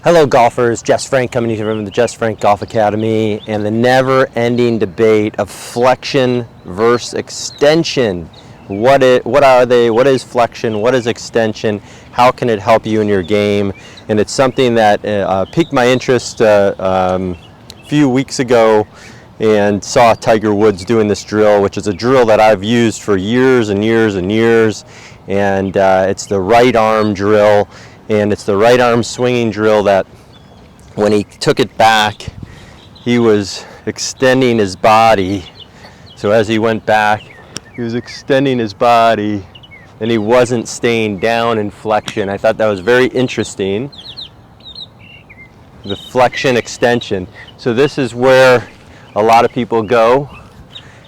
Hello golfers, Jess Frank coming to you from the Jess Frank Golf Academy and the never-ending debate of flexion versus extension. What are they? What is flexion? What is extension? How can it help you in your game? And it's something that piqued my interest a few weeks ago, and saw Tiger Woods doing this drill, which is a drill that I've used for years and years and years. And it's the right arm drill. And it's the right arm swinging drill that when he took it back, he was extending his body. So as he went back, he was extending his body and he wasn't staying down in flexion. I thought that was very interesting. The flexion extension. So this is where a lot of people go,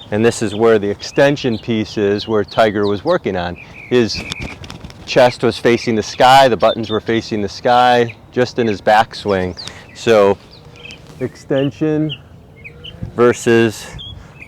and this is where the extension piece is, where Tiger was working on. His chest was facing the sky, the buttons were facing the sky, just in his backswing. So extension versus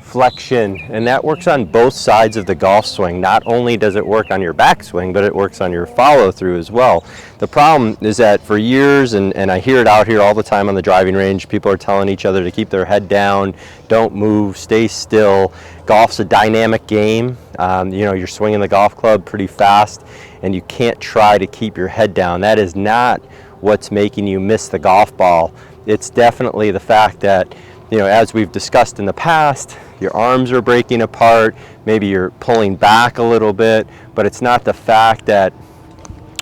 flexion, and that works on both sides of the golf swing. Not only does it work on your backswing, but it works on your follow through as well. The problem is that for years, and I hear it out here all the time on the driving range, people are telling each other to keep their head down, don't move, stay still. Golf's a dynamic game. You know, you're swinging the golf club pretty fast, and you can't try to keep your head down. That is not what's making you miss the golf ball. It's definitely the fact that, you know, as we've discussed in the past, your arms are breaking apart, maybe you're pulling back a little bit, but it's not the fact that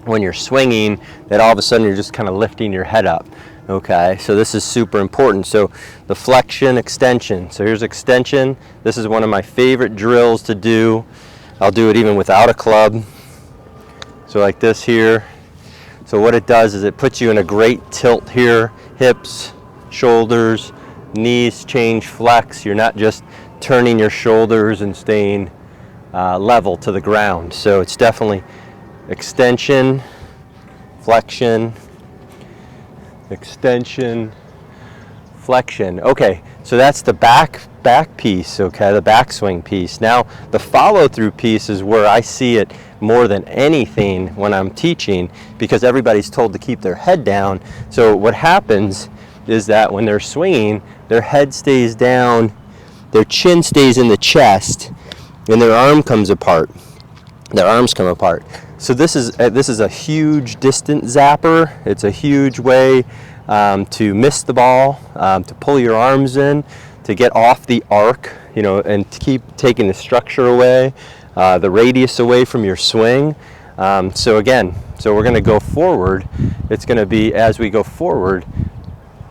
when you're swinging that all of a sudden you're just kind of lifting your head up. Okay, so this is super important. So the flexion extension. So here's extension. This is one of my favorite drills to do. I'll do it even without a club. So like this here. So what it does is it puts you in a great tilt here. Hips, shoulders, knees change, flex. You're not just turning your shoulders and staying level to the ground. So it's definitely extension, flexion, extension, flexion. Okay, so that's the back piece, okay, the backswing piece. Now the follow through piece is where I see it more than anything when I'm teaching, because everybody's told to keep their head down. So what happens is that when they're swinging, their head stays down, their chin stays in the chest, and their arm comes apart. Their arms come apart. So this is a huge distance zapper. It's a huge way to miss the ball, to pull your arms in, to get off the arc, you know, and to keep taking the structure away, the radius away from your swing. So again, so we're going to go forward. It's going to be, as we go forward,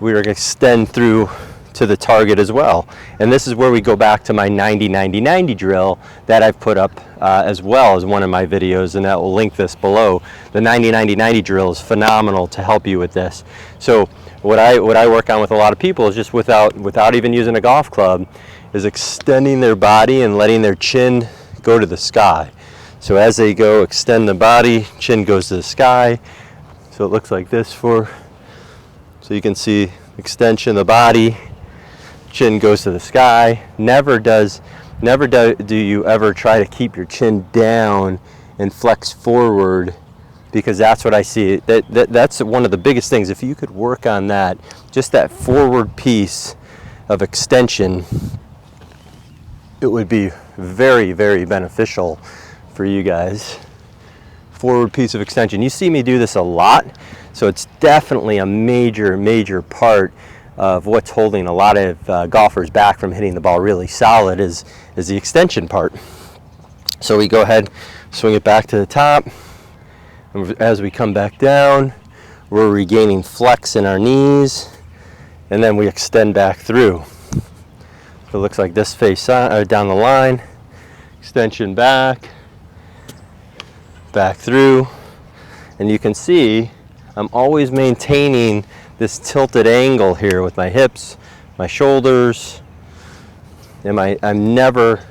we are going to extend through to the target as well. And this is where we go back to my 90-90-90 drill that I've put up as well as one of my videos, and that will link this below. The 90-90-90 drill is phenomenal to help you with this. So what I work on with a lot of people is just without even using a golf club, is extending their body and letting their chin go to the sky. So as they go, extend the body, chin goes to the sky. So it looks like this so you can see extension of the body, chin goes to the sky. Never do you ever try to keep your chin down and flex forward, because that's what I see. That's one of the biggest things. If you could work on that, just that forward piece of extension, it would be very, very beneficial for you guys. Forward piece of extension. You see me do this a lot, so it's definitely a major part of what's holding a lot of golfers back from hitting the ball really solid is the extension part. So we go ahead, swing it back to the top, and as we come back down, we're regaining flex in our knees, and then we extend back through. So it looks like this face down the line, extension back through, and you can see I'm always maintaining this tilted angle here with my hips, my shoulders, and I'm never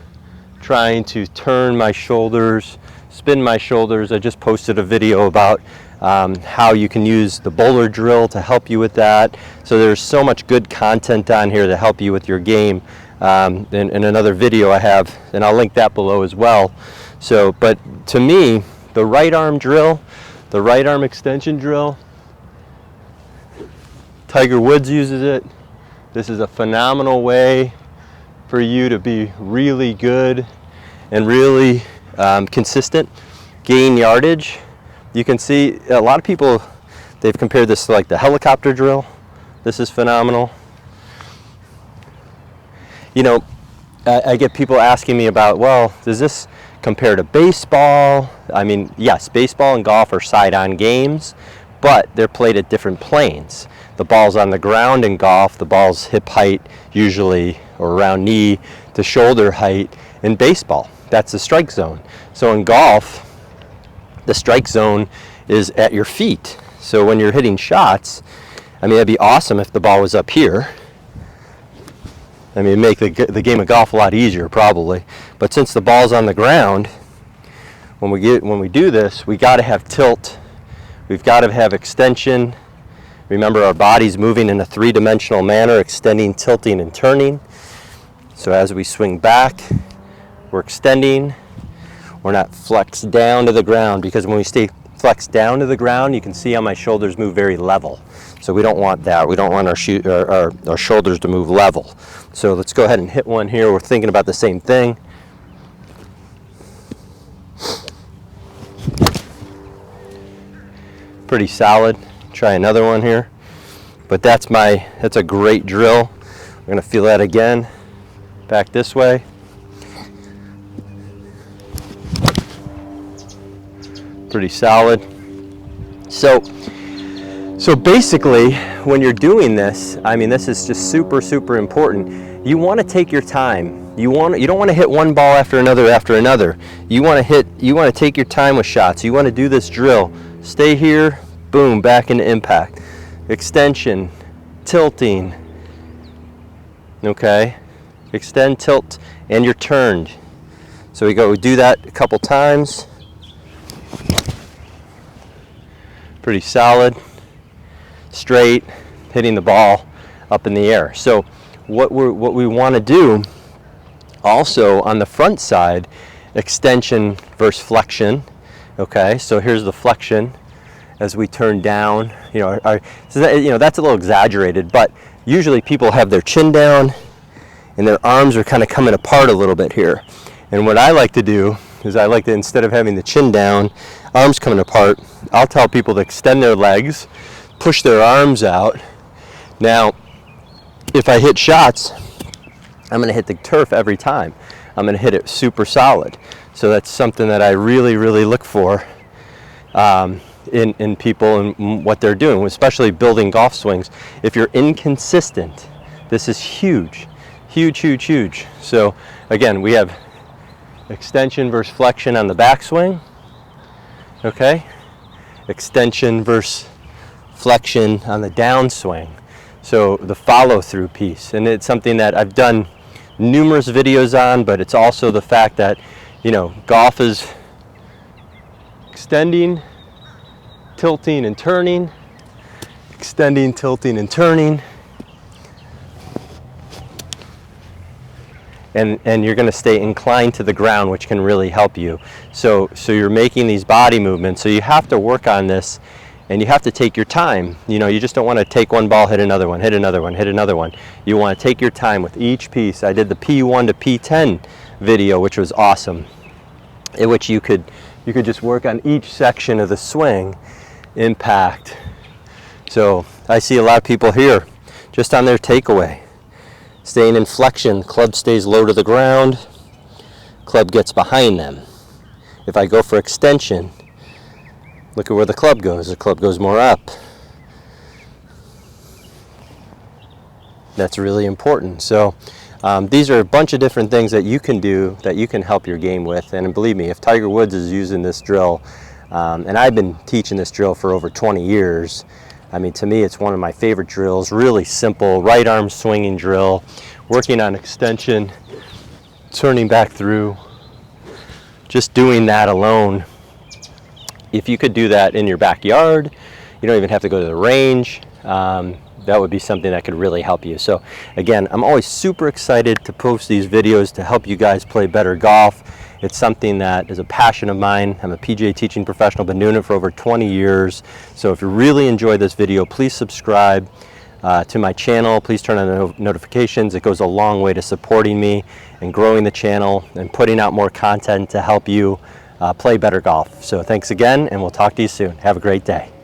trying to turn my shoulders, spin my shoulders. I just posted a video about how you can use the bowler drill to help you with that. So there's so much good content on here to help you with your game. In another video I have, and I'll link that below as well. So, but to me, the right arm drill, the right arm extension drill, Tiger Woods uses it. This is a phenomenal way for you to be really good and really consistent, gain yardage. You can see a lot of people, they've compared this to like the helicopter drill. This is phenomenal. You know, I get people asking me about, well, does this compare to baseball? I mean, yes, baseball and golf are side-on games, but they're played at different planes. The ball's on the ground in golf, the ball's hip height usually, or around knee to shoulder height. In baseball, that's the strike zone. So in golf, the strike zone is at your feet. So when you're hitting shots, I mean, it'd be awesome if the ball was up here. I mean, it'd make the game of golf a lot easier, probably. But since the ball's on the ground, when we do this, we got to have tilt. We've got to have extension. Remember, our body's moving in a three-dimensional manner, extending, tilting, and turning. So as we swing back, we're extending. We're not flexed down to the ground, because when we stay flexed down to the ground, you can see how my shoulders move very level. So we don't want that. We don't want our shoulders to move level. So let's go ahead and hit one here. We're thinking about the same thing. Pretty solid. Try another one here. But that's a great drill. We're going to feel that again. Back this way. Pretty solid. So basically, when you're doing this, I mean, this is just super, super important. You want to take your time. You don't want to hit one ball after another. You want to take your time with shots. You want to do this drill. Stay here, boom, back into impact. Extension, tilting. Okay? Extend, tilt, and you're turned. So we do that a couple times. Pretty solid. Straight, hitting the ball up in the air. So what we want to do also on the front side, extension versus flexion. Okay, so here's the flexion as we turn down. That's a little exaggerated, but usually people have their chin down and their arms are kind of coming apart a little bit here. And what I like to do is I like to, instead of having the chin down, arms coming apart, I'll tell people to extend their legs, push their arms out. Now, if I hit shots, I'm going to hit the turf every time. I'm going to hit it super solid. So that's something that I really, really look for in people and what they're doing, especially building golf swings. If you're inconsistent, this is huge, huge, huge, huge. So again, we have extension versus flexion on the backswing. Okay, extension versus flexion on the downswing. So the follow-through piece, and it's something that I've done numerous videos on, but it's also the fact that, golf is extending, tilting, and turning, extending, tilting, and turning, and you're going to stay inclined to the ground, which can really help you. So you're making these body movements, so you have to work on this. And you have to take your time. You just don't want to take one ball, hit another one, hit another one, hit another one. You want to take your time with each piece. I did the P1 to P10 video, which was awesome, in which you could just work on each section of the swing, impact. So I see a lot of people here just on their takeaway, staying in flexion, club stays low to the ground, club gets behind them. If I go for extension, look at where the club goes. The club goes more up. That's really important. So these are a bunch of different things that you can do that you can help your game with. And believe me, if Tiger Woods is using this drill, and I've been teaching this drill for over 20 years, I mean, to me, it's one of my favorite drills. Really simple, right arm swinging drill, working on extension, turning back through. Just doing that alone. If you could do that in your backyard, you don't even have to go to the range. That would be something that could really help you. So again, I'm always super excited to post these videos to help you guys play better golf. It's something that is a passion of mine. I'm a PGA teaching professional, been doing it for over 20 years. So if you really enjoyed this video, please subscribe. to my channel. Please turn on the notifications. It goes a long way to supporting me and growing the channel and putting out more content to help you play better golf. So thanks again, and we'll talk to you soon. Have a great day.